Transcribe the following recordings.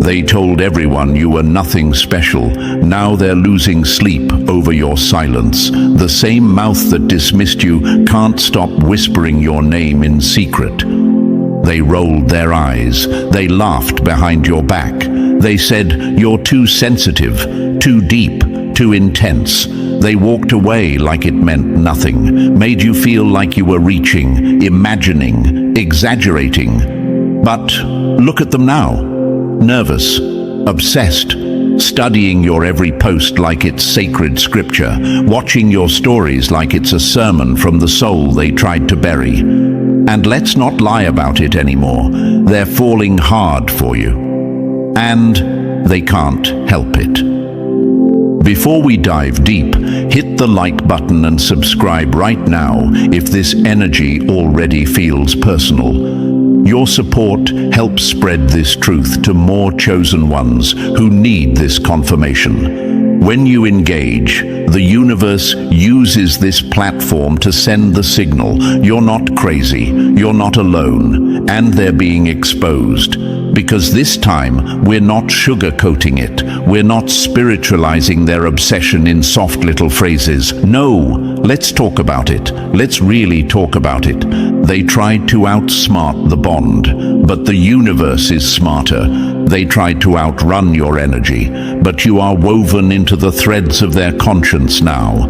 They told everyone you were nothing special. Now they're losing sleep over your silence. The same mouth that dismissed you can't stop whispering your name in secret. They rolled their eyes. They laughed behind your back. They said, "You're too sensitive, too deep, too intense." They walked away like it meant nothing, made you feel like you were reaching, imagining, exaggerating. But look at them now. Nervous, obsessed, studying your every post like it's sacred scripture, watching your stories like it's a sermon from the soul they tried to bury. And let's not lie about it anymore. They're falling hard for you. And they can't help it. Before we dive deep, hit the like button and subscribe right now if this energy already feels personal. Your support helps spread this truth to more chosen ones who need this confirmation. When you engage, the universe uses this platform to send the signal. You're not crazy, you're not alone, and they're being exposed. Because this time, we're not sugarcoating it. We're not spiritualizing their obsession in soft little phrases. No, let's talk about it. Let's really talk about it. They tried to outsmart the bond, but the universe is smarter. They tried to outrun your energy, but you are woven into the threads of their conscience now.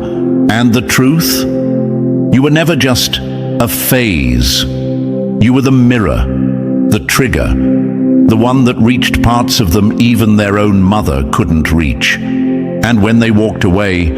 And the truth? You were never just a phase. You were the mirror, the trigger, the one that reached parts of them even their own mother couldn't reach. And when they walked away,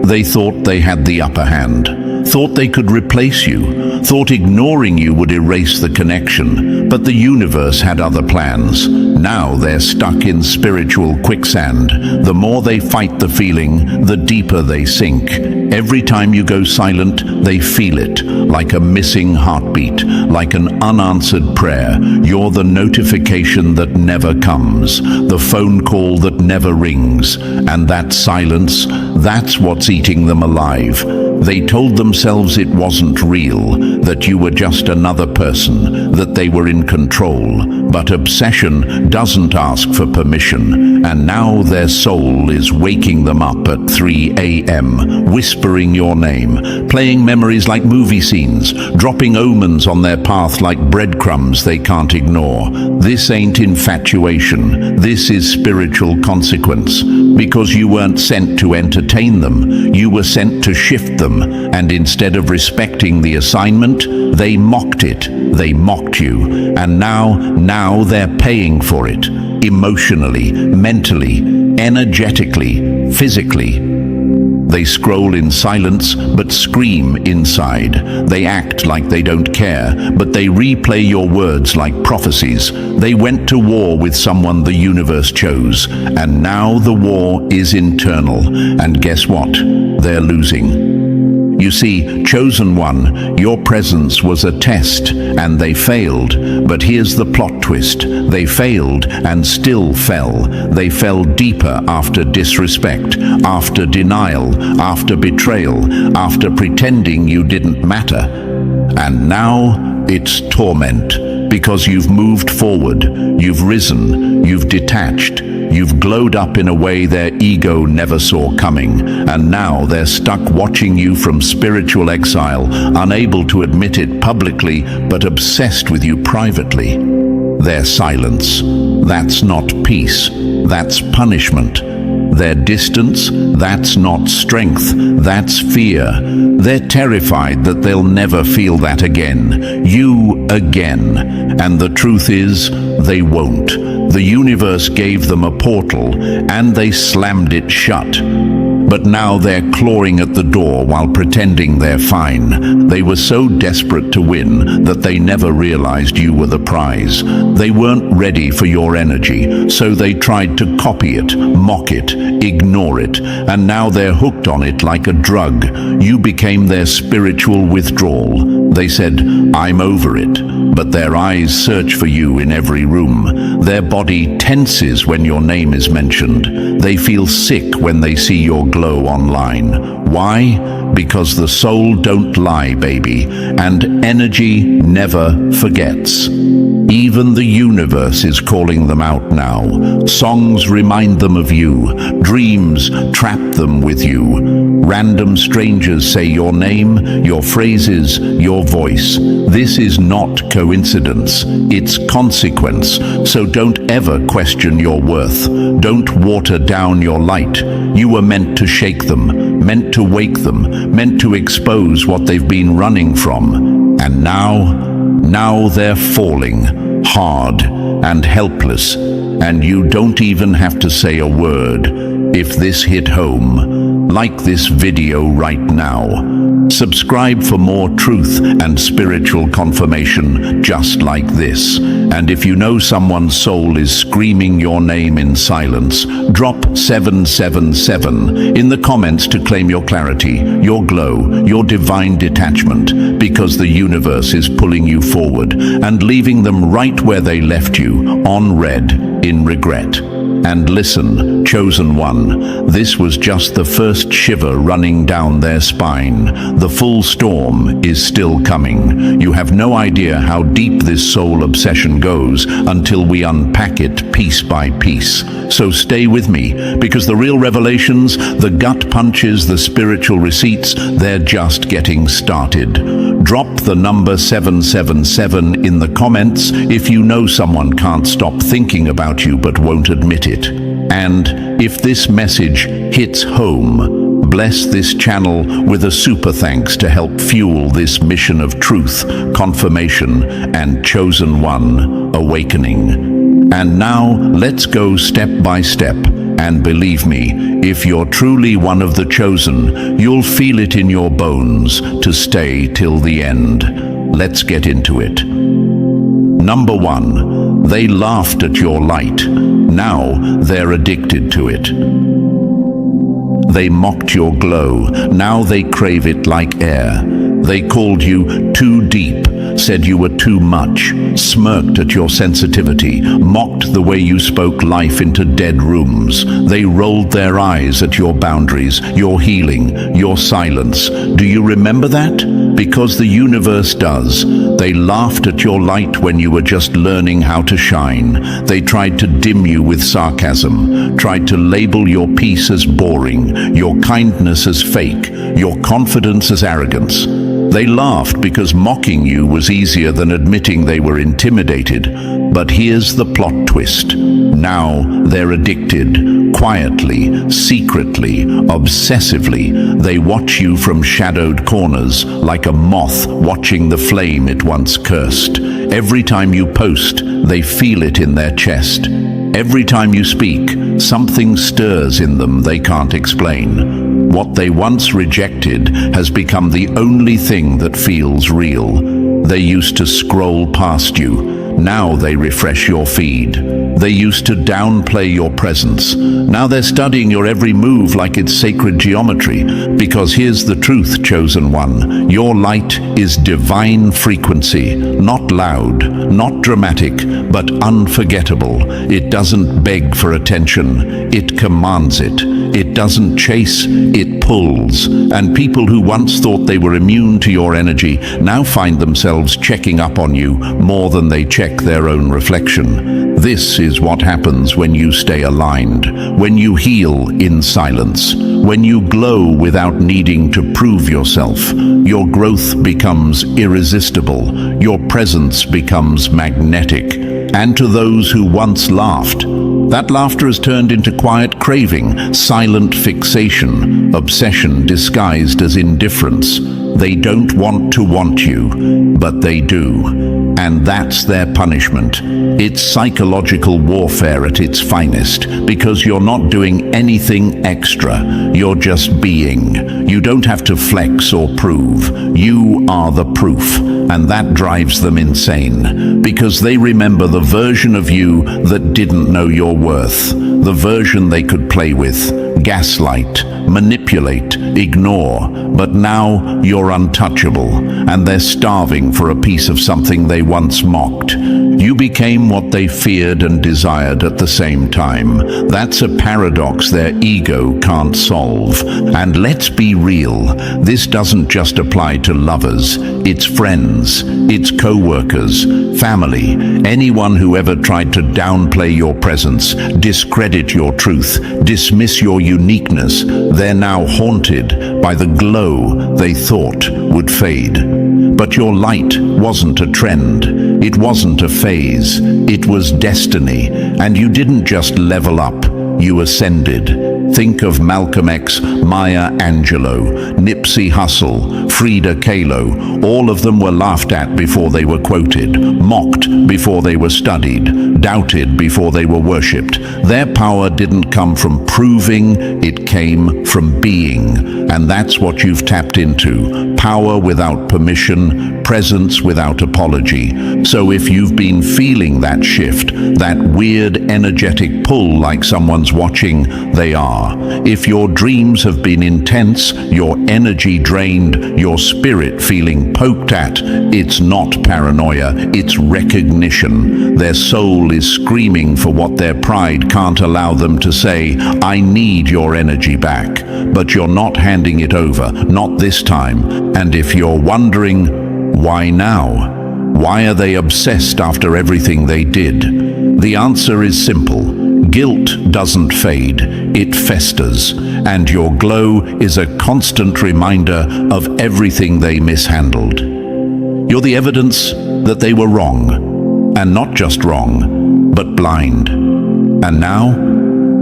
they thought they had the upper hand, thought they could replace you, thought ignoring you would erase the connection. But the universe had other plans. Now they're stuck in spiritual quicksand. The more they fight the feeling, the deeper they sink. Every time you go silent, they feel it, like a missing heartbeat, like an unanswered prayer. You're the notification that never comes, the phone call that never rings. And that silence, that's what's eating them alive. They told themselves it wasn't real, that you were just another person, that they were in control. But obsession doesn't ask for permission, and now their soul is waking them up at 3 a.m., whispering your name, playing memories like movie scenes, dropping omens on their path like breadcrumbs they can't ignore. This ain't infatuation, this is spiritual consequence, because you weren't sent to entertain them, you were sent to shift them. And instead of respecting the assignment, they mocked it. They mocked you. And now they're paying for it. Emotionally, mentally, energetically, physically. They scroll in silence, but scream inside. They act like they don't care, but they replay your words like prophecies. They went to war with someone the universe chose, and now the war is internal. And guess what? They're losing. You see, chosen one, your presence was a test, and they failed. But here's the plot twist. They failed and still fell. They fell deeper after disrespect, after denial, after betrayal, after pretending you didn't matter. And now it's torment, because you've moved forward, you've risen, you've detached, you've glowed up in a way their ego never saw coming, and now they're stuck watching you from spiritual exile, unable to admit it publicly, but obsessed with you privately. Their silence, that's not peace, that's punishment. Their distance, that's not strength, that's fear. They're terrified that they'll never feel that again, you again. And the truth is, they won't. The universe gave them a portal, and they slammed it shut. But now they're clawing at the door while pretending they're fine. They were so desperate to win that they never realized you were the prize. They weren't ready for your energy, so they tried to copy it, mock it, ignore it, and now they're hooked on it like a drug. You became their spiritual withdrawal. They said, "I'm over it," but their eyes search for you in every room. Their body tenses when your name is mentioned. They feel sick when they see your glow online. Why? Because the soul don't lie, baby, and energy never forgets. Even the universe is calling them out now. Songs remind them of you. Dreams trap them with you. Random strangers say your name, your phrases, your voice. This is not coincidence. It's consequence. So don't ever question your worth. Don't water down your light. You were meant to shake them, meant to wake them, meant to expose what they've been running from. And now they're falling, hard and helpless, and you don't even have to say a word. If this hit home, like this video right now. Subscribe for more truth and spiritual confirmation just like this. And if you know someone's soul is screaming your name in silence, drop 777 in the comments to claim your clarity, your glow, your divine detachment, because the universe is pulling you forward and leaving them right where they left you, on red, in regret. And listen, chosen one, this was just the first shiver running down their spine. The full storm is still coming. You have no idea how deep this soul obsession goes until we unpack it piece by piece. So stay with me, because the real revelations, the gut punches, the spiritual receipts, they're just getting started. Drop the number 777 in the comments if you know someone can't stop thinking about you but won't admit it. And if this message hits home, bless this channel with a super thanks to help fuel this mission of truth, confirmation, and chosen one awakening. And now let's go step by step. And believe me, if you're truly one of the chosen, you'll feel it in your bones to stay till the end. Let's get into it. Number 1, they laughed at your light. Now they're addicted to it. They mocked your glow. Now they crave it like air. They called you too deep, said you were too much, smirked at your sensitivity, mocked the way you spoke life into dead rooms. They rolled their eyes at your boundaries, your healing, your silence. Do you remember that? Because the universe does. They laughed at your light when you were just learning how to shine. They tried to dim you with sarcasm, tried to label your peace as boring, your kindness as fake, your confidence as arrogance. They laughed because mocking you was easier than admitting they were intimidated. But here's the plot twist. Now they're addicted, quietly, secretly, obsessively. They watch you from shadowed corners, like a moth watching the flame it once cursed. Every time you post, they feel it in their chest. Every time you speak, something stirs in them they can't explain. What they once rejected has become the only thing that feels real. They used to scroll past you. Now they refresh your feed. They used to downplay your presence. Now they're studying your every move like it's sacred geometry. Because here's the truth, chosen one. Your light is divine frequency. Not loud, not dramatic, but unforgettable. It doesn't beg for attention. It commands it. It doesn't chase, it pulls. And people who once thought they were immune to your energy now find themselves checking up on you more than they check their own reflection. This is what happens when you stay aligned, when you heal in silence, when you glow without needing to prove yourself. Your growth becomes irresistible, your presence becomes magnetic. And to those who once laughed, that laughter has turned into quiet craving, silent fixation, obsession disguised as indifference. They don't want to want you, but they do. And that's their punishment. It's psychological warfare at its finest, because you're not doing anything extra. You're just being. You don't have to flex or prove. You are the proof. And that drives them insane, because they remember the version of you that didn't know your worth, the version they could play with, gaslight, manipulate, ignore. But now you're untouchable, and they're starving for a piece of something they once mocked. You became what they feared and desired at the same time. That's a paradox their ego can't solve. And let's be real, this doesn't just apply to lovers. It's friends, it's co-workers, family, anyone who ever tried to downplay your presence, discredit your truth, dismiss your uniqueness. They're now haunted by the glow they thought would fade. But your light wasn't a trend. It wasn't a phase. It was destiny. And you didn't just level up, you ascended. Think of Malcolm X, Maya Angelou, Nipsey Hussle, Frida Kahlo. All of them were laughed at before they were quoted, mocked before they were studied, doubted before they were worshipped. Their power didn't come from proving, it came from being. And that's what you've tapped into. Power without permission, presence without apology. So if you've been feeling that shift, that weird energetic pull like someone's watching, they are. If your dreams have been intense, your energy drained, your spirit feeling poked at, it's not paranoia, it's recognition. Their soul is screaming for what their pride can't allow them to say. I need your energy back. But you're not handing it over, not this time. And if you're wondering, why now? Why are they obsessed after everything they did? The answer is simple. Guilt doesn't fade, it festers, and your glow is a constant reminder of everything they mishandled. You're the evidence that they were wrong, and not just wrong, but blind. And now,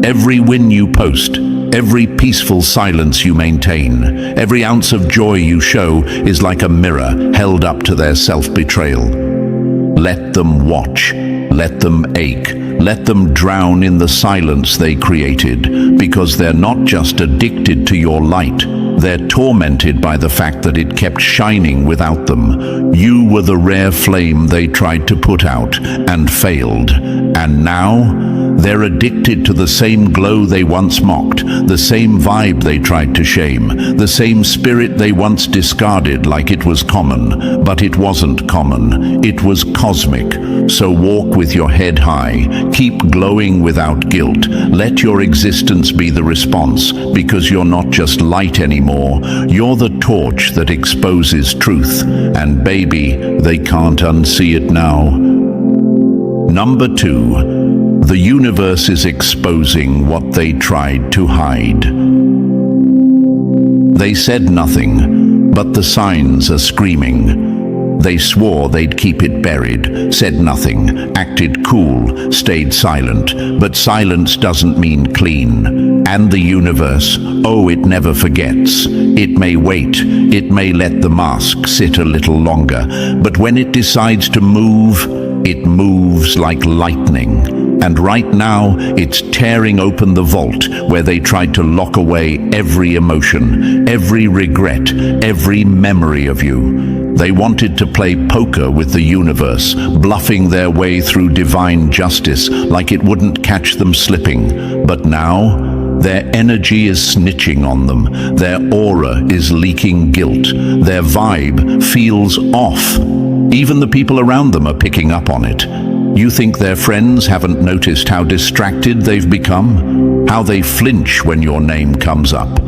every win you post, every peaceful silence you maintain, every ounce of joy you show is like a mirror held up to their self-betrayal. Let them watch, let them ache, let them drown in the silence they created, because they're not just addicted to your light, they're tormented by the fact that it kept shining without them. You were the rare flame they tried to put out and failed. And now, they're addicted to the same glow they once mocked, the same vibe they tried to shame, the same spirit they once discarded like it was common. But it wasn't common, it was cosmic. So walk with your head high, keep glowing without guilt. Let your existence be the response, because you're not just light anymore, you're the torch that exposes truth. And baby, they can't unsee it now. Number 2. The universe is exposing what they tried to hide. They said nothing, but the signs are screaming. They swore they'd keep it buried, said nothing, acted cool, stayed silent. But silence doesn't mean clean. And the universe, oh, it never forgets. It may wait, it may let the mask sit a little longer, but when it decides to move, it moves like lightning. And right now, it's tearing open the vault where they tried to lock away every emotion, every regret, every memory of you. They wanted to play poker with the universe, bluffing their way through divine justice like it wouldn't catch them slipping. But now, their energy is snitching on them. Their aura is leaking guilt. Their vibe feels off. Even the people around them are picking up on it. You think their friends haven't noticed how distracted they've become? How they flinch when your name comes up?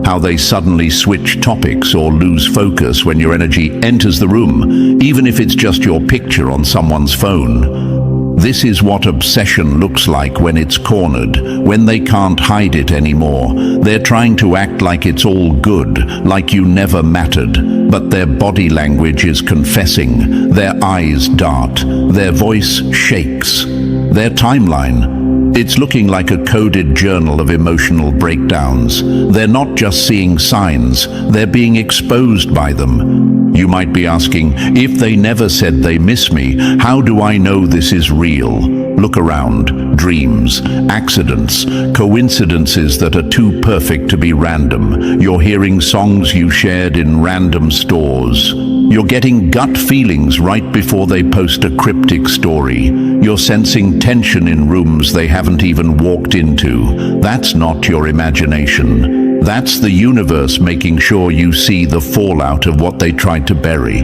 How they suddenly switch topics or lose focus when your energy enters the room, even if it's just your picture on someone's phone? This is what obsession looks like when it's cornered, when they can't hide it anymore. They're trying to act like it's all good, like you never mattered, but their body language is confessing. Their eyes dart, their voice shakes. Their timeline, it's looking like a coded journal of emotional breakdowns. They're not just seeing signs, they're being exposed by them. You might be asking, if they never said they miss me, how do I know this is real? Look around. Dreams, accidents, coincidences that are too perfect to be random. You're hearing songs you shared in random stores. You're getting gut feelings right before they post a cryptic story. You're sensing tension in rooms they haven't even walked into. That's not your imagination. That's the universe making sure you see the fallout of what they tried to bury.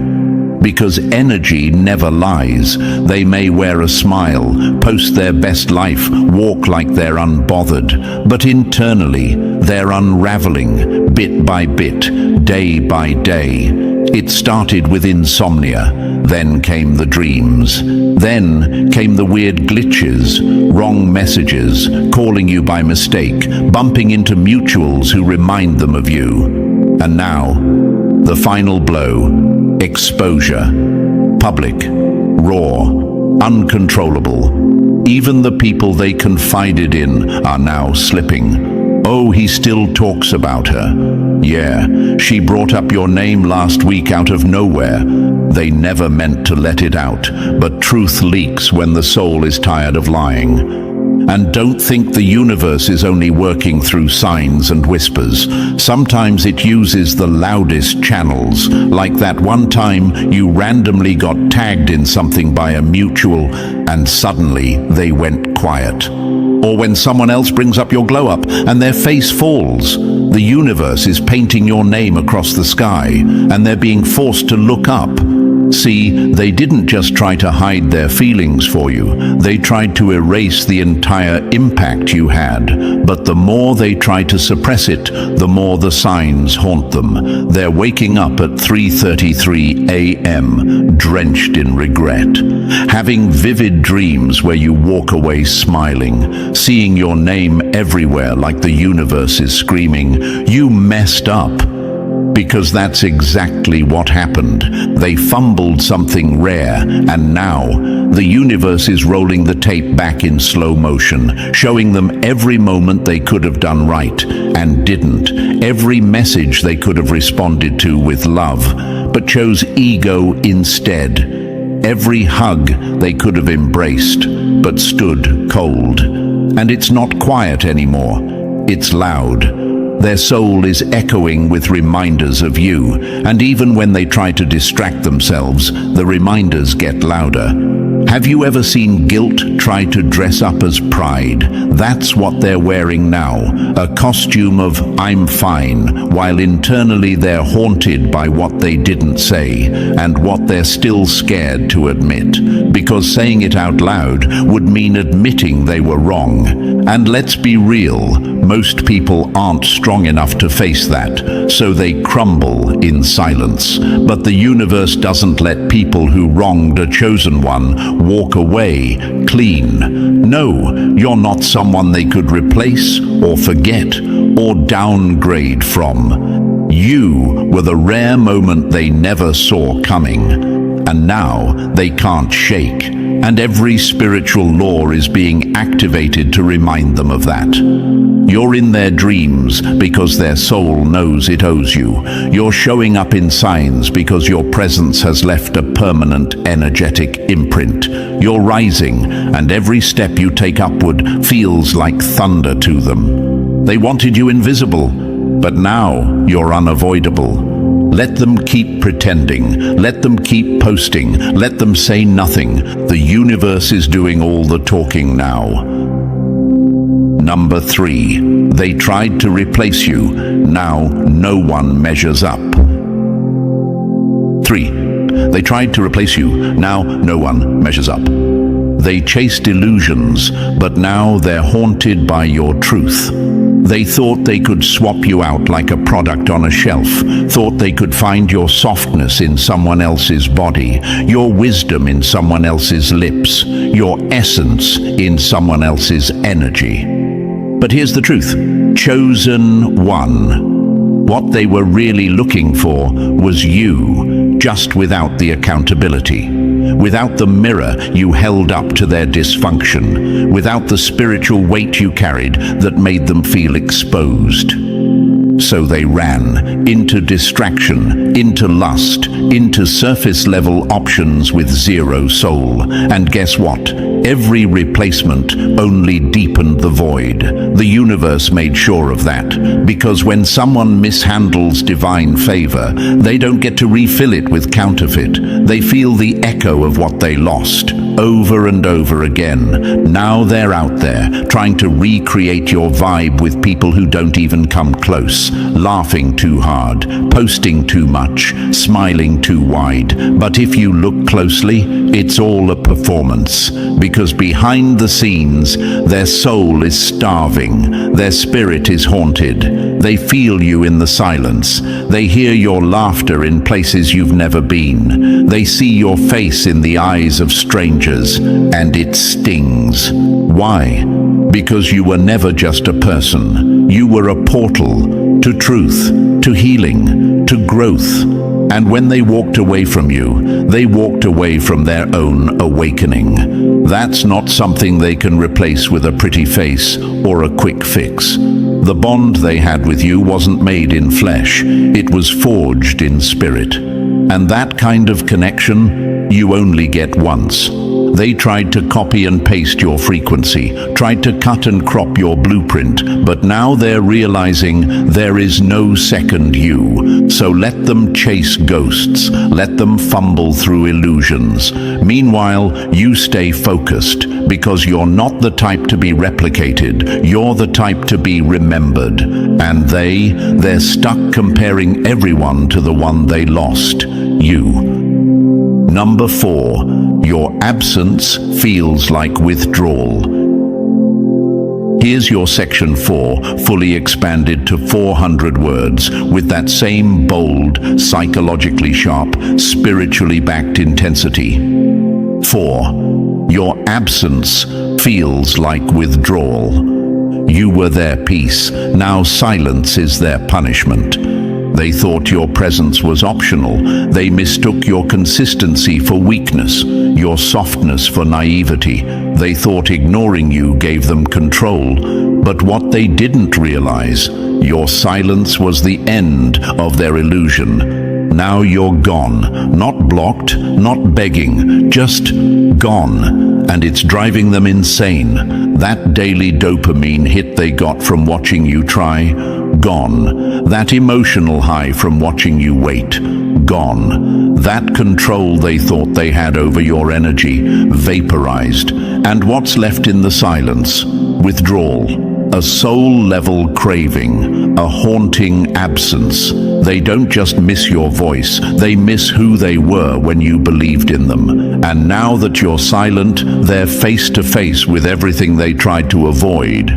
because energy never lies. They may wear a smile, post their best life, walk like they're unbothered, but internally they're unraveling, bit by bit, day by day. It started with insomnia, then came the dreams, then came the weird glitches, wrong messages, calling you by mistake, bumping into mutuals who remind them of you. And now, the final blow, exposure. Public, raw, uncontrollable. Even the people they confided in are now slipping. Oh, he still talks about her. Yeah, she brought up your name last week out of nowhere. They never meant to let it out, but truth leaks when the soul is tired of lying. And don't think the universe is only working through signs and whispers. Sometimes it uses the loudest channels, like that one time you randomly got tagged in something by a mutual and suddenly they went quiet. Or when someone else brings up your glow up and their face falls. The universe is painting your name across the sky and they're being forced to look up. See, they didn't just try to hide their feelings for you. They tried to erase the entire impact you had. But the more they try to suppress it, the more the signs haunt them. They're waking up at 3:33 a.m., drenched in regret. Having vivid dreams where you walk away smiling, seeing your name everywhere like the universe is screaming, "You messed up." Because that's exactly what happened. They fumbled something rare, and now the universe is rolling the tape back in slow motion, showing them every moment they could have done right and didn't, every message they could have responded to with love, but chose ego instead, every hug they could have embraced, but stood cold. And it's not quiet anymore, it's loud. Their soul is echoing with reminders of you, and even when they try to distract themselves, the reminders get louder. Have you ever seen guilt try to dress up as pride? That's what they're wearing now, a costume of "I'm fine," while internally they're haunted by what they didn't say, and what they're still scared to admit, because saying it out loud would mean admitting they were wrong. And let's be real, most people aren't strong enough to face that, so they crumble in silence. But the universe doesn't let people who wronged a chosen one walk away clean. No, you're not someone they could replace or forget or downgrade from. You were the rare moment they never saw coming. And now they can't shake, and every spiritual law is being activated to remind them of that. You're in their dreams because their soul knows it owes you. You're showing up in signs because your presence has left a permanent energetic imprint. You're rising, and every step you take upward feels like thunder to them. They wanted you invisible, but now you're unavoidable. Let them keep pretending, let them keep posting, let them say nothing. The universe is doing all the talking now. Number 3, they tried to replace you. Now no one measures up. 3, they tried to replace you. Now no one measures up. They chased illusions, but now they're haunted by your truth. They thought they could swap you out like a product on a shelf, thought they could find your softness in someone else's body, your wisdom in someone else's lips, your essence in someone else's energy. But here's the truth. Chosen one. What they were really looking for was you, just without the accountability. Without the mirror you held up to their dysfunction, without the spiritual weight you carried that made them feel exposed. So they ran into distraction, into lust, into surface-level options with zero soul. And guess what? Every replacement only deepened the void. The universe made sure of that, because when someone mishandles divine favor, they don't get to refill it with counterfeit. They feel the echo of what they lost. over and over again. Now they're out there, trying to recreate your vibe with people who don't even come close, laughing too hard, posting too much, smiling too wide. But if you look closely, it's all a performance, because behind the scenes, their soul is starving, their spirit is haunted. They feel you in the silence. They hear your laughter in places you've never been. They see your face in the eyes of strangers, and it stings. Why? Because you were never just a person. You were a portal to truth, to healing, to growth. And when they walked away from you, they walked away from their own awakening. That's not something they can replace with a pretty face or a quick fix. The bond they had with you wasn't made in flesh, it was forged in spirit. And that kind of connection, you only get once. They tried to copy and paste your frequency, tried to cut and crop your blueprint, but now they're realizing there is no second you. So let them chase ghosts, let them fumble through illusions. Meanwhile, you stay focused, because you're not the type to be replicated, you're the type to be remembered. And they're stuck comparing everyone to the one they lost, you. Number 4, your absence feels like withdrawal. Here's your section 4, fully expanded to 400 words, with that same bold, psychologically sharp, spiritually backed intensity. 4. Your absence feels like withdrawal. You were their peace, now silence is their punishment. They thought your presence was optional. They mistook your consistency for weakness, your softness for naivety. They thought ignoring you gave them control. But what they didn't realize, your silence was the end of their illusion. Now you're gone, not blocked, not begging, just gone. And it's driving them insane. That daily dopamine hit they got from watching you try, gone. That emotional high from watching you wait, gone. That control they thought they had over your energy, vaporized. And what's left in the silence? Withdrawal. A soul-level craving, a haunting absence. They don't just miss your voice, they miss who they were when you believed in them. And now that you're silent, they're face to face with everything they tried to avoid.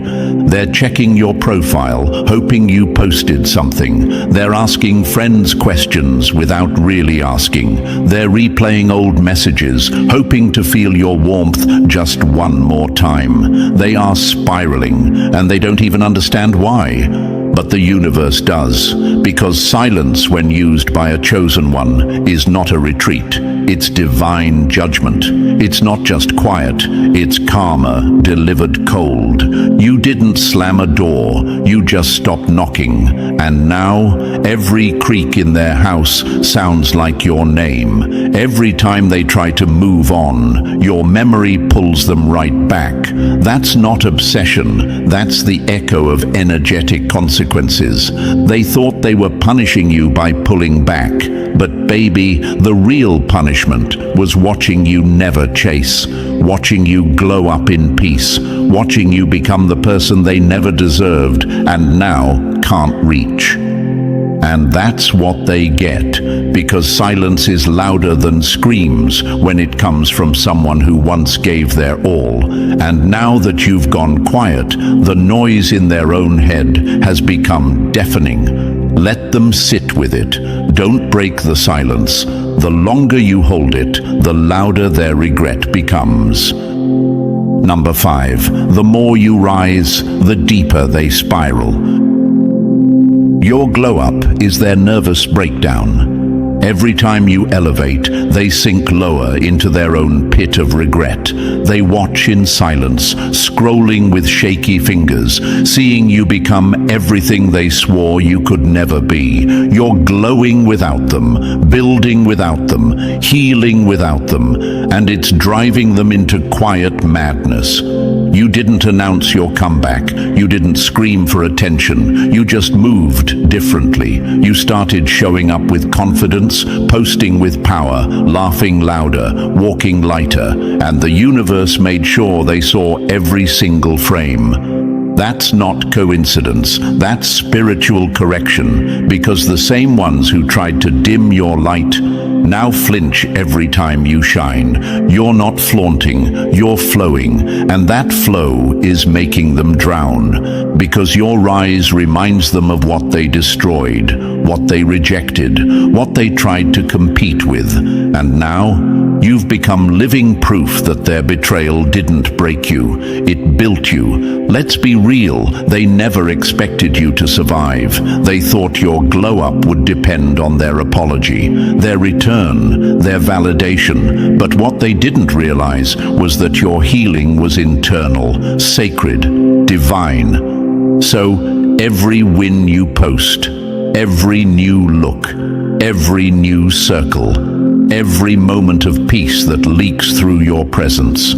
They're checking your profile, hoping you posted something. They're asking friends questions without really asking. They're replaying old messages, hoping to feel your warmth just one more time. They are spiraling, and they don't even understand why. But the universe does, because silence, when used by a chosen one, is not a retreat. It's divine judgment. It's not just quiet, it's karma delivered cold. You didn't slam a door, you just stopped knocking. And now, every creak in their house sounds like your name. Every time they try to move on, your memory pulls them right back. That's not obsession, that's the echo of energetic consequences. They thought they were punishing you by pulling back, but baby, the real punishment was watching you never chase, watching you glow up in peace, watching you become the person they never deserved and now can't reach. And that's what they get, because silence is louder than screams when it comes from someone who once gave their all. And now that you've gone quiet, the noise in their own head has become deafening. Let them sit with it. Don't break the silence. The longer you hold it, the louder their regret becomes. Number 5, the more you rise, the deeper they spiral. Your glow-up is their nervous breakdown. Every time you elevate, they sink lower into their own pit of regret. They watch in silence, scrolling with shaky fingers, seeing you become everything they swore you could never be. You're glowing without them, building without them, healing without them, and it's driving them into quiet madness. You didn't announce your comeback. You didn't scream for attention. You just moved differently. You started showing up with confidence, posting with power, laughing louder, walking lighter, and the universe made sure they saw every single frame. That's not coincidence, that's spiritual correction, because the same ones who tried to dim your light now flinch every time you shine. You're not flaunting, you're flowing, and that flow is making them drown, because your rise reminds them of what they destroyed, what they rejected, what they tried to compete with, and now you've become living proof that their betrayal didn't break you, it built you. Let's be real, they never expected you to survive. They thought your glow-up would depend on their apology, their return, their validation. But what they didn't realize was that your healing was internal, sacred, divine. So every win you post, every new look, every new circle, every moment of peace that leaks through your presence,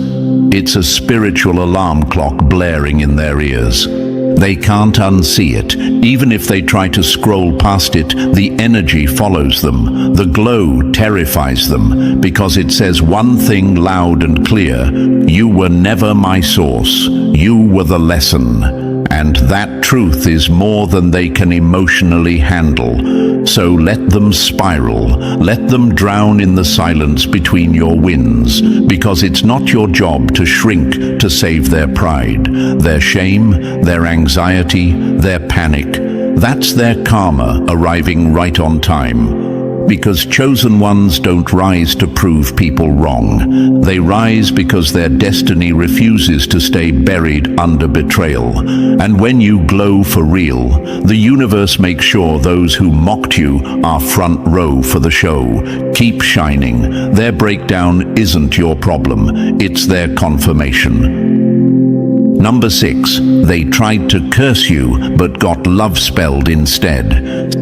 it's a spiritual alarm clock blaring in their ears. They can't unsee it. Even if they try to scroll past it, the energy follows them. The glow terrifies them, because it says one thing loud and clear: you were never my source. You were the lesson. And that truth is more than they can emotionally handle. So let them spiral, let them drown in the silence between your wins, because it's not your job to shrink to save their pride, their shame, their anxiety, their panic. That's their karma arriving right on time. Because chosen ones don't rise to prove people wrong. They rise because their destiny refuses to stay buried under betrayal. And when you glow for real, the universe makes sure those who mocked you are front row for the show. Keep shining. Their breakdown isn't your problem, it's their confirmation. Number 6, they tried to curse you but got love spelled instead.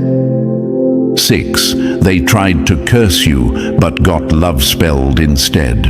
6. They tried to curse you, but got love spelled instead.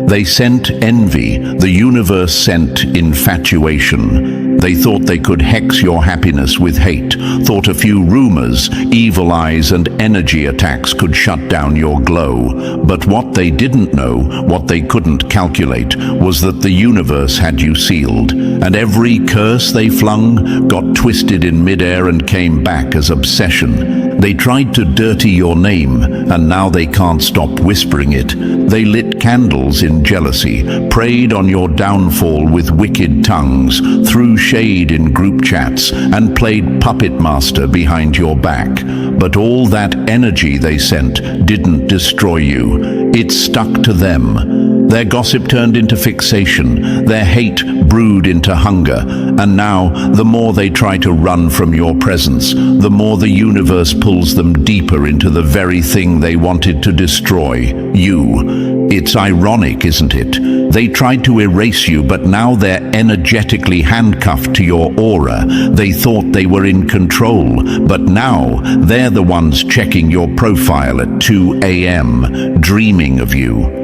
They sent envy, the universe sent infatuation. They thought they could hex your happiness with hate, thought a few rumors, evil eyes and energy attacks could shut down your glow. But what they didn't know, what they couldn't calculate, was that the universe had you sealed, and every curse they flung got twisted in midair and came back as obsession. They tried to dirty your name, and now they can't stop whispering it. They lit candles in jealousy, preyed on your downfall with wicked tongues, threw shade in group chats, and played puppet master behind your back. But all that energy they sent didn't destroy you. It stuck to them. Their gossip turned into fixation, their hate brewed into hunger, and now, the more they try to run from your presence, the more the universe pulls them deeper into the very thing they wanted to destroy, you. It's ironic, isn't it? They tried to erase you, but now they're energetically handcuffed to your aura. They thought they were in control, but now they're the ones checking your profile at 2 a.m., dreaming of you.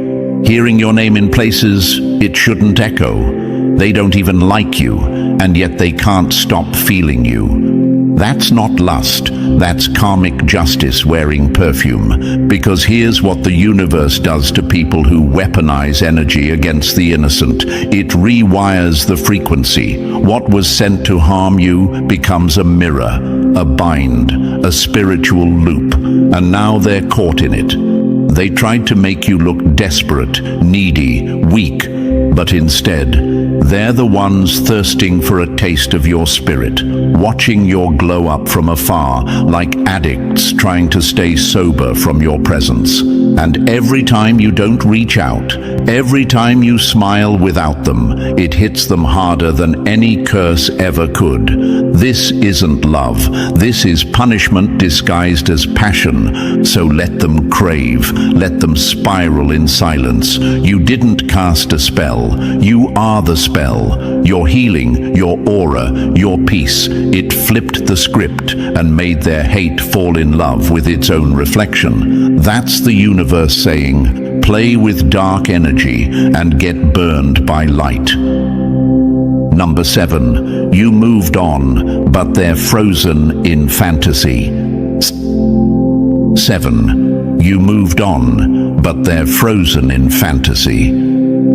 Hearing your name in places it shouldn't echo. They don't even like you, and yet they can't stop feeling you. That's not lust, that's karmic justice wearing perfume. Because here's what the universe does to people who weaponize energy against the innocent. It rewires the frequency. What was sent to harm you becomes a mirror, a bind, a spiritual loop, and now they're caught in it. They tried to make you look desperate, needy, weak, but instead, they're the ones thirsting for a taste of your spirit, watching your glow up from afar, like addicts trying to stay sober from your presence. And every time you don't reach out, every time you smile without them, it hits them harder than any curse ever could. This isn't love. This is punishment disguised as passion. So let them crave. Let them spiral in silence. You didn't cast a spell. You are the spell. Your healing, your aura, your peace. It flipped the script and made their hate fall in love with its own reflection. That's the universe saying, play with dark energy and get burned by light. Number 7, you moved on, but they're frozen in fantasy. 7. You moved on, but they're frozen in fantasy.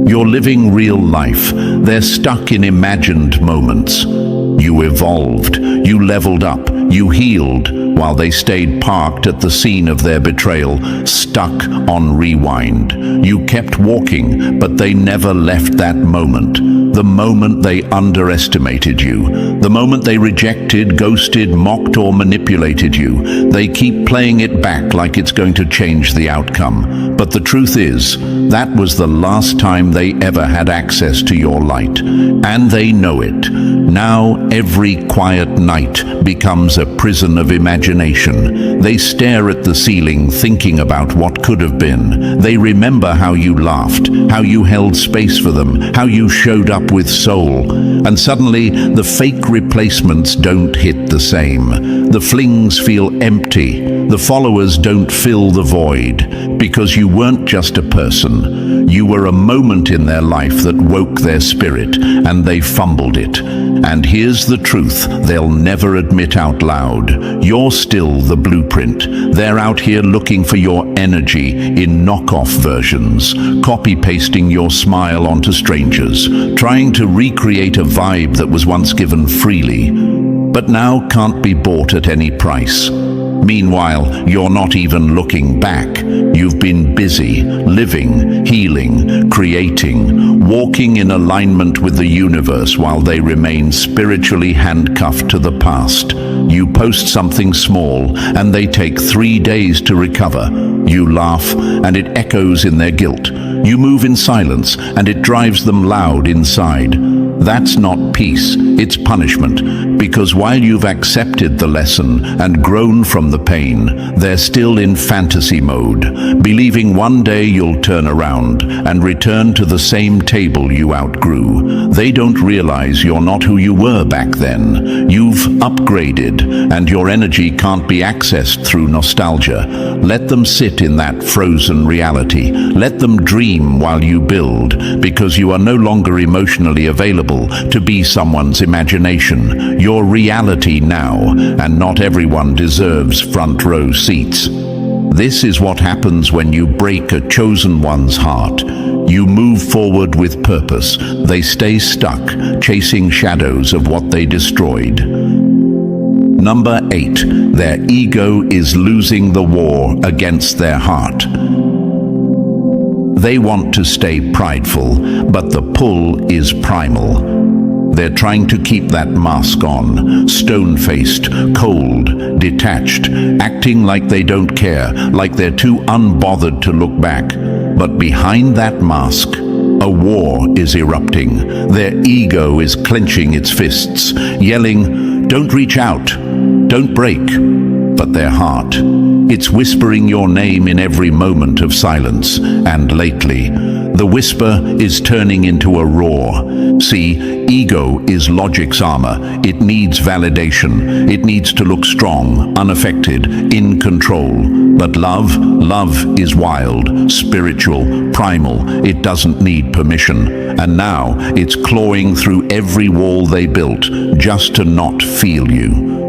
You're living real life. They're stuck in imagined moments. You evolved, you leveled up, you healed, while they stayed parked at the scene of their betrayal, stuck on rewind. You kept walking, but they never left that moment. The moment they underestimated you. The moment they rejected, ghosted, mocked, or manipulated you. They keep playing it back like it's going to change the outcome. But the truth is, that was the last time they ever had access to your light. And they know it. Now every quiet night becomes a prison of imagination. They stare at the ceiling thinking about what could have been. They remember how you laughed, how you held space for them, how you showed up with soul. And suddenly the fake replacements don't hit the same. The flings feel empty. The followers don't fill the void. Because you weren't just a person. You were a moment in their life that woke their spirit, and they fumbled it. And here's the truth they'll never admit out loud. You're still the blueprint. They're out here looking for your energy in knockoff versions, copy-pasting your smile onto strangers, trying to recreate a vibe that was once given freely, but now can't be bought at any price. Meanwhile, you're not even looking back. You've been busy, living, healing, creating, walking in alignment with the universe while they remain spiritually handcuffed to the past. You post something small, and they take 3 days to recover. You laugh, and it echoes in their guilt. You move in silence, and it drives them loud inside. That's not peace, it's punishment, because while you've accepted the lesson and grown from the pain, they're still in fantasy mode, believing one day you'll turn around and return to the same table you outgrew. They don't realize you're not who you were back then. You've upgraded, and your energy can't be accessed through nostalgia. Let them sit in that frozen reality. Let them dream while you build, because you are no longer emotionally available to be someone's imagination. Your reality now, and not everyone deserves front row seats. This is what happens when you break a chosen one's heart. You move forward with purpose. They stay stuck, chasing shadows of what they destroyed. Number 8, their ego is losing the war against their heart. They want to stay prideful, but the pull is primal. They're trying to keep that mask on, stone-faced, cold, detached, acting like they don't care, like they're too unbothered to look back. But behind that mask, a war is erupting. Their ego is clenching its fists, yelling, "Don't reach out, don't break." But their heart, it's whispering your name in every moment of silence. And lately, the whisper is turning into a roar. See, ego is logic's armor. It needs validation. It needs to look strong, unaffected, in control. But love is wild, spiritual, primal. It doesn't need permission. And now it's clawing through every wall they built just to not feel you.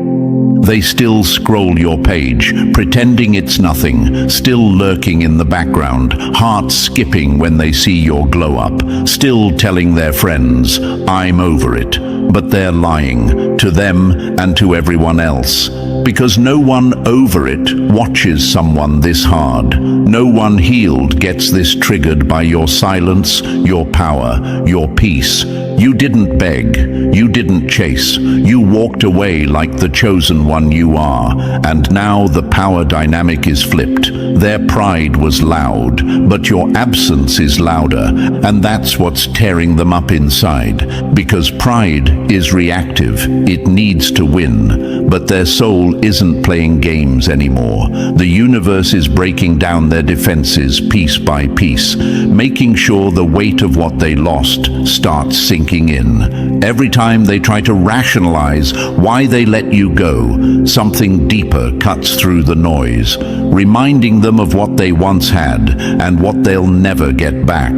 They still scroll your page, pretending it's nothing, still lurking in the background, hearts skipping when they see your glow up, still telling their friends, "I'm over it." But they're lying, to them and to everyone else. Because no one over it watches someone this hard. No one healed gets this triggered by your silence, your power, your peace. You didn't beg, you didn't chase, you walked away like the chosen one you are. And now the power dynamic is flipped. Their pride was loud, but your absence is louder. And that's what's tearing them up inside. Because pride is reactive, it needs to win. But their soul isn't playing games anymore. The universe is breaking down their defenses piece by piece, making sure the weight of what they lost starts sinking in. Every time they try to rationalize why they let you go, something deeper cuts through the noise, reminding them of what they once had and what they'll never get back.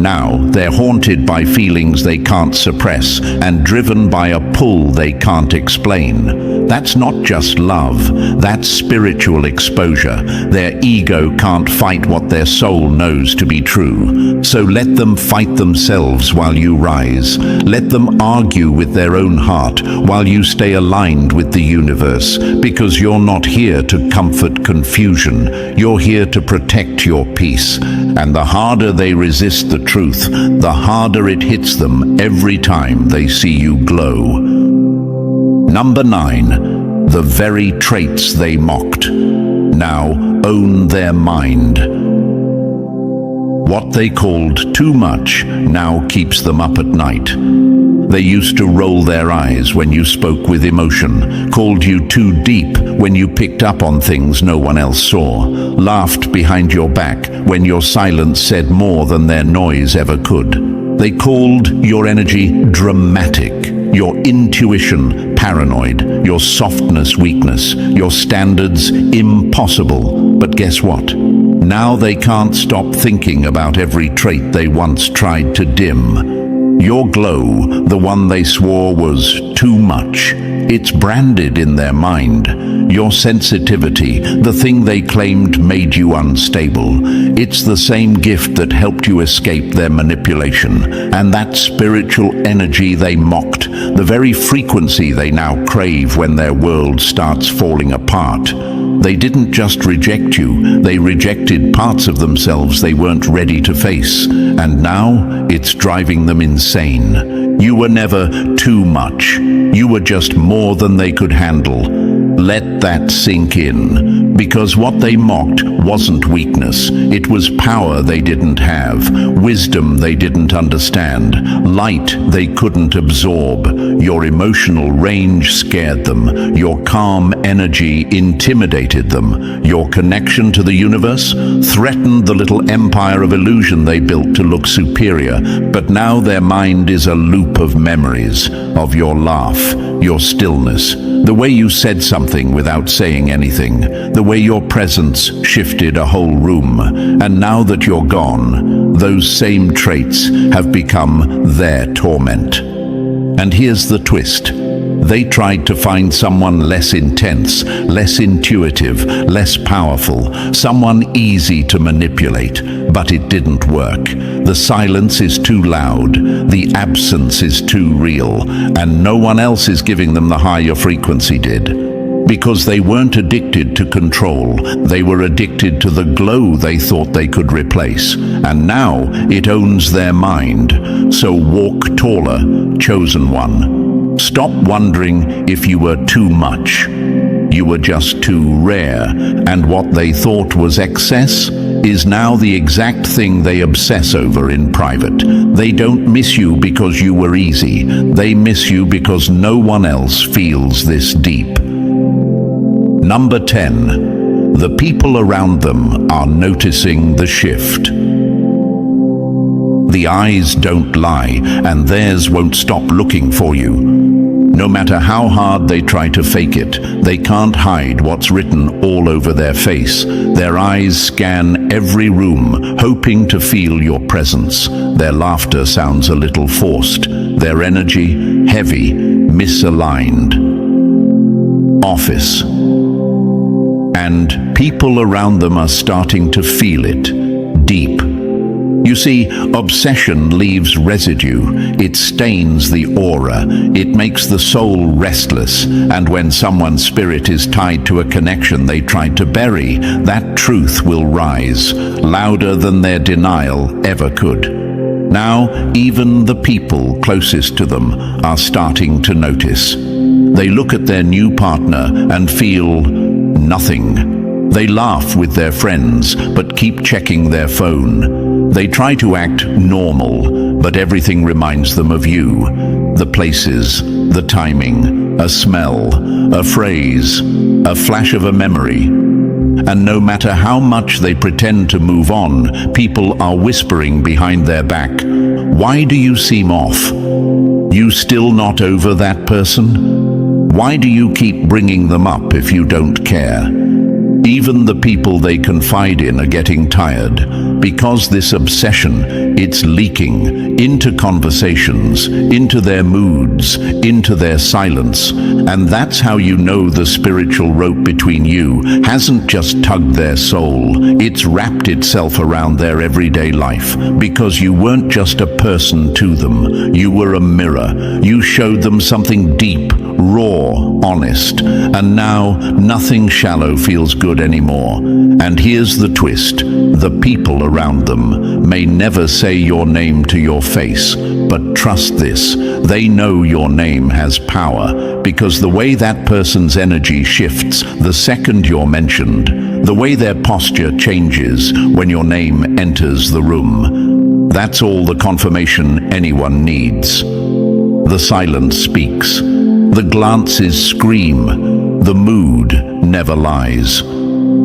Now they're haunted by feelings they can't suppress and driven by a pull they can't explain. That's not just love, that's spiritual exposure. Their ego can't fight what their soul knows to be true. So let them fight themselves while you rise. Let them argue with their own heart while you stay aligned with the universe, because you're not here to comfort confusion. You're here to protect your peace. And the harder they resist the truth, the harder it hits them every time they see you glow. Number 9. The very traits they mocked. Now own their mind. What they called too much now keeps them up at night. They used to roll their eyes when you spoke with emotion, called you too deep when you picked up on things no one else saw, laughed behind your back when your silence said more than their noise ever could. They called your energy dramatic, your intuition paranoid, your softness weakness, your standards impossible. But guess what? Now they can't stop thinking about every trait they once tried to dim. Your glow, the one they swore was too much, it's branded in their mind. Your sensitivity, the thing they claimed made you unstable, it's the same gift that helped you escape their manipulation. And that spiritual energy they mocked, the very frequency they now crave when their world starts falling apart. They didn't just reject you, they rejected parts of themselves they weren't ready to face. And now it's driving them insane. You were never too much. You were just more than they could handle. Let that sink in, because what they mocked wasn't weakness. It was power they didn't have, wisdom they didn't understand, light they couldn't absorb. Your emotional range scared them. Your calm energy intimidated them. Your connection to the universe threatened the little empire of illusion they built to look superior. But now their mind is a loop of memories, of your laugh, your stillness, the way you said something without saying anything, the way your presence shifted a whole room. And now that you're gone, those same traits have become their torment. And here's the twist. They tried to find someone less intense, less intuitive, less powerful, someone easy to manipulate, but it didn't work. The silence is too loud, the absence is too real, and no one else is giving them the high your frequency did. Because they weren't addicted to control, they were addicted to the glow they thought they could replace. And now it owns their mind. So walk taller, chosen one. Stop wondering if you were too much. You were just too rare, and what they thought was excess is now the exact thing they obsess over in private. They don't miss you because you were easy. They miss you because no one else feels this deep. Number 10. The people around them are noticing the shift. The eyes don't lie, and theirs won't stop looking for you. No matter how hard they try to fake it, they can't hide what's written all over their face. Their eyes scan every room, hoping to feel your presence. Their laughter sounds a little forced. Their energy, heavy, misaligned. Office. And people around them are starting to feel it, deep. You see, obsession leaves residue. It stains the aura. It makes the soul restless. And when someone's spirit is tied to a connection they tried to bury, that truth will rise, louder than their denial ever could. Now, even the people closest to them are starting to notice. They look at their new partner and feel nothing. They laugh with their friends, but keep checking their phone. They try to act normal, but everything reminds them of you. The places, the timing, a smell, a phrase, a flash of a memory. And no matter how much they pretend to move on, people are whispering behind their back, "Why do you seem off? You still not over that person? Why do you keep bringing them up if you don't care?" Even the people they confide in are getting tired, because this obsession, it's leaking into conversations, into their moods, into their silence. And that's how you know the spiritual rope between you hasn't just tugged their soul, it's wrapped itself around their everyday life, because you weren't just a person to them, you were a mirror. You showed them something deep, raw, honest, and now nothing shallow feels good anymore. And here's the twist: the people around them may never say your name to your face, but trust this, they know your name has power, because the way that person's energy shifts the second you're mentioned, the way their posture changes when your name enters the room, that's all the confirmation anyone needs. The silence speaks. The glances scream. The mood never lies.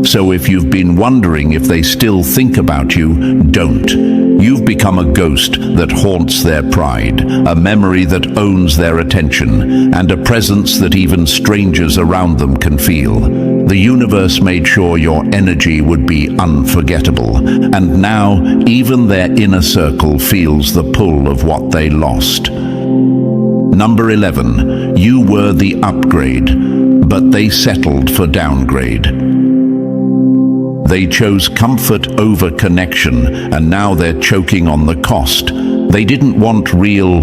So if you've been wondering if they still think about you, don't. You've become a ghost that haunts their pride, a memory that owns their attention, and a presence that even strangers around them can feel. The universe made sure your energy would be unforgettable, and now even their inner circle feels the pull of what they lost. Number 11, you were the upgrade, but they settled for downgrade. They chose comfort over connection, and now they're choking on the cost. They didn't want real,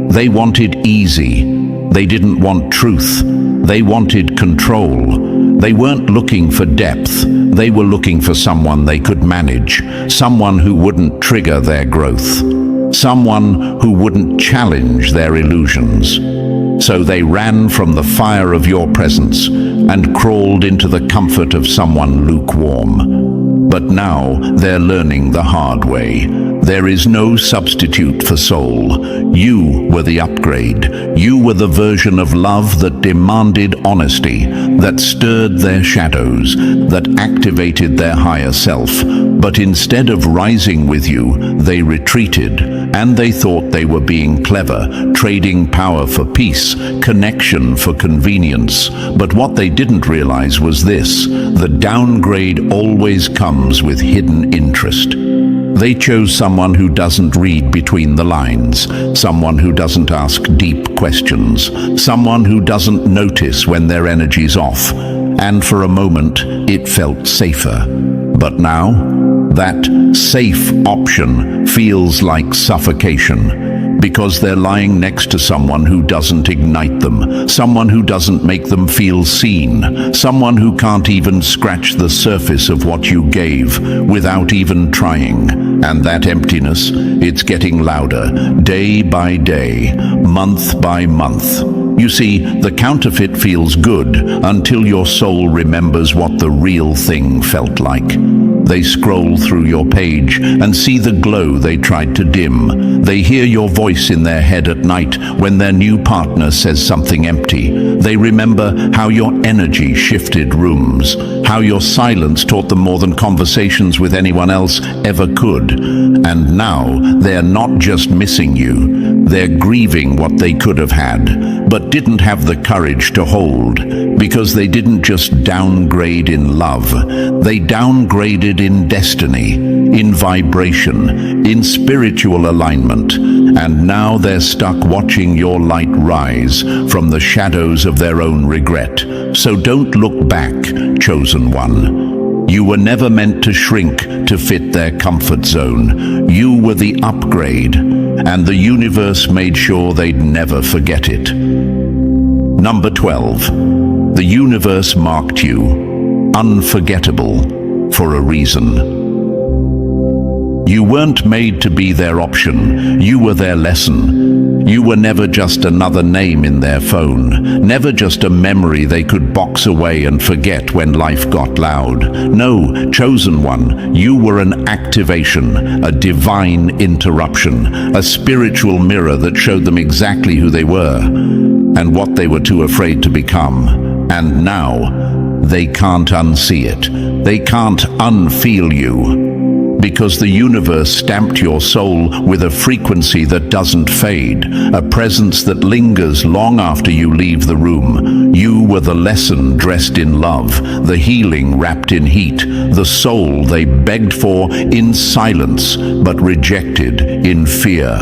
they wanted easy. They didn't want truth, they wanted control. They weren't looking for depth, they were looking for someone they could manage, someone who wouldn't trigger their growth, someone who wouldn't challenge their illusions. So they ran from the fire of your presence and crawled into the comfort of someone lukewarm. But now they're learning the hard way. There is no substitute for soul. You were the upgrade. You were the version of love that demanded honesty, that stirred their shadows, that activated their higher self. But instead of rising with you, they retreated, and they thought they were being clever, trading power for peace, connection for convenience. But what they didn't realize was this: the downgrade always comes with hidden interest. They chose someone who doesn't read between the lines, someone who doesn't ask deep questions, someone who doesn't notice when their energy's off. And for a moment, it felt safer. But now, that safe option feels like suffocation, because they're lying next to someone who doesn't ignite them, someone who doesn't make them feel seen, someone who can't even scratch the surface of what you gave without even trying. And that emptiness, it's getting louder, day by day, month by month. You see, the counterfeit feels good until your soul remembers what the real thing felt like. They scroll through your page and see the glow they tried to dim. They hear your voice in their head at night when their new partner says something empty. They remember how your energy shifted rooms, how your silence taught them more than conversations with anyone else ever could. And now they're not just missing you, they're grieving what they could have had, but didn't have the courage to hold, because they didn't just downgrade in love, they downgraded in destiny, in vibration, in spiritual alignment, and now they're stuck watching your light rise from the shadows of their own regret. So don't look back, chosen one. You were never meant to shrink to fit their comfort zone. You were the upgrade, and the universe made sure they'd never forget it. Number 12. The universe marked you unforgettable for a reason. You weren't made to be their option, you were their lesson. You were never just another name in their phone, never just a memory they could box away and forget when life got loud. No, chosen one, you were an activation, a divine interruption, a spiritual mirror that showed them exactly who they were and what they were too afraid to become. And now, they can't unsee it. They can't unfeel you. Because the universe stamped your soul with a frequency that doesn't fade, a presence that lingers long after you leave the room. You were the lesson dressed in love, the healing wrapped in heat, the soul they begged for in silence but rejected in fear.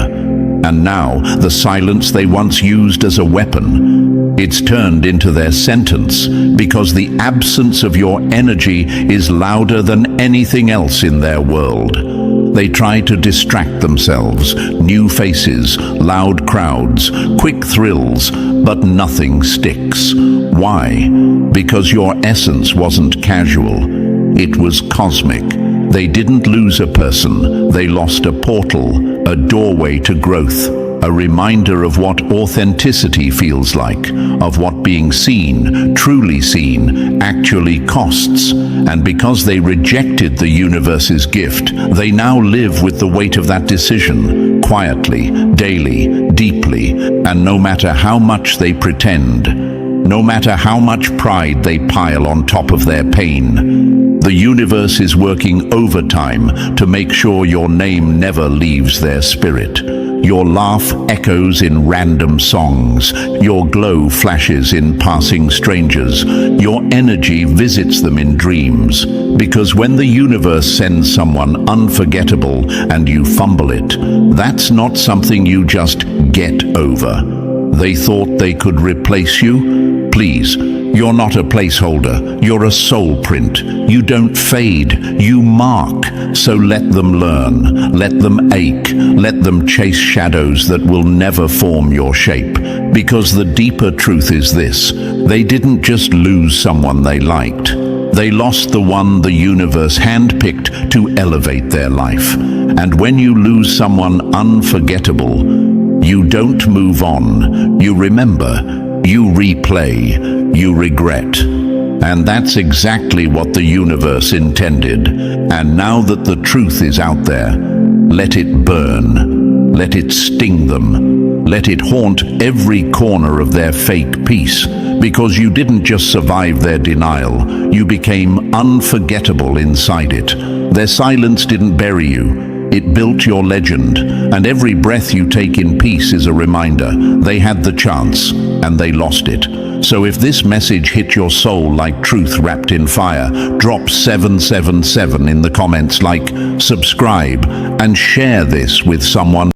And now, the silence they once used as a weapon, it's turned into their sentence because the absence of your energy is louder than anything else in their world. They try to distract themselves, new faces, loud crowds, quick thrills, but nothing sticks. Why? Because your essence wasn't casual. It was cosmic. They didn't lose a person, they lost a portal, a doorway to growth, a reminder of what authenticity feels like, of what being seen, truly seen, actually costs. And because they rejected the universe's gift, they now live with the weight of that decision, quietly, daily, deeply, and no matter how much they pretend, no matter how much pride they pile on top of their pain, the universe is working overtime to make sure your name never leaves their spirit. Your laugh echoes in random songs, your glow flashes in passing strangers, your energy visits them in dreams. Because when the universe sends someone unforgettable and you fumble it, that's not something you just get over. They thought they could replace you? Please, you're not a placeholder, you're a soul print. You don't fade, you mark. So let them learn, let them ache, let them chase shadows that will never form your shape. Because the deeper truth is this: they didn't just lose someone they liked. They lost the one the universe handpicked to elevate their life. And when you lose someone unforgettable, you don't move on, you remember. You replay, you regret. And that's exactly what the universe intended. And now that the truth is out there, let it burn. Let it sting them. Let it haunt every corner of their fake peace. Because you didn't just survive their denial, you became unforgettable inside it. Their silence didn't bury you. It built your legend, and every breath you take in peace is a reminder. They had the chance, and they lost it. So if this message hit your soul like truth wrapped in fire, drop 777 in the comments, like, subscribe, and share this with someone.